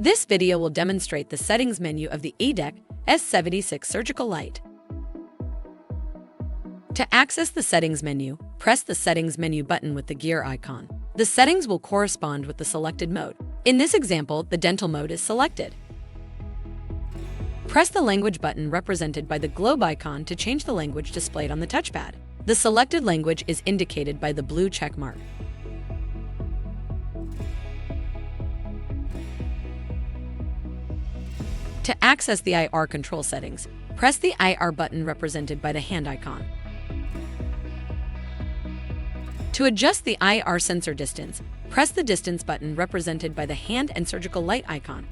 This video will demonstrate the settings menu of the A-dec S76 surgical light. To access the settings menu, press the settings menu button with the gear icon. The settings will correspond with the selected mode. In this example, the dental mode is selected. Press the language button represented by the globe icon to change the language displayed on the touchpad. The selected language is indicated by the blue check mark. To access the IR control settings, press the IR button represented by the hand icon. To adjust the IR sensor distance, press the distance button represented by the hand and surgical light icon.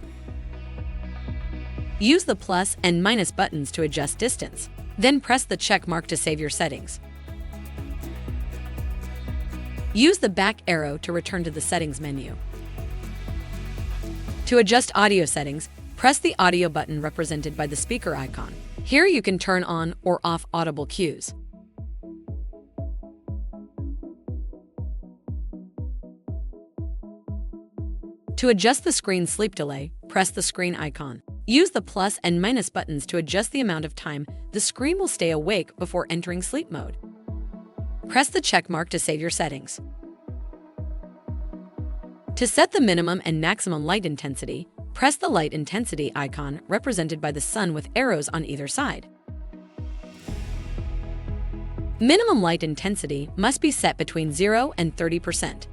Use the plus and minus buttons to adjust distance. Then press the check mark to save your settings. Use the back arrow to return to the settings menu. To adjust audio settings, press the audio button represented by the speaker icon. Here you can turn on or off audible cues. To adjust the screen sleep delay, press the screen icon. Use the plus and minus buttons to adjust the amount of time the screen will stay awake before entering sleep mode. Press the check mark to save your settings. To set the minimum and maximum light intensity, press the light intensity icon represented by the sun with arrows on either side. Minimum light intensity must be set between 0 and 30%,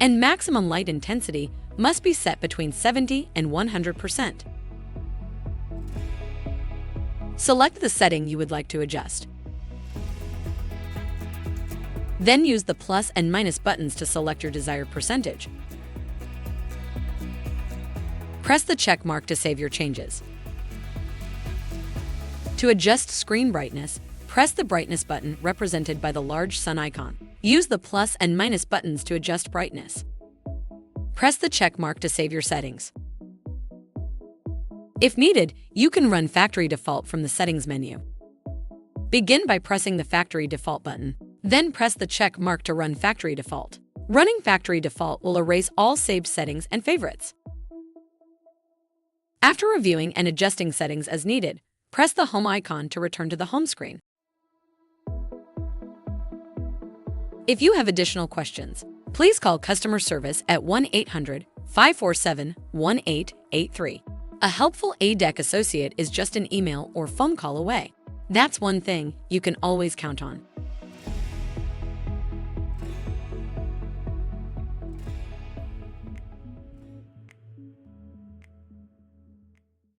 and maximum light intensity must be set between 70 and 100%. Select the setting you would like to adjust. Then use the plus and minus buttons to select your desired percentage. Press the check mark to save your changes. To adjust screen brightness, press the brightness button represented by the large sun icon. Use the plus and minus buttons to adjust brightness. Press the check mark to save your settings. If needed, you can run factory default from the settings menu. Begin by pressing the factory default button, then press the check mark to run factory default. Running factory default will erase all saved settings and favorites. After reviewing and adjusting settings as needed, press the home icon to return to the home screen. If you have additional questions, please call customer service at 1-800-547-1883. A helpful A-dec associate is just an email or phone call away. That's one thing you can always count on.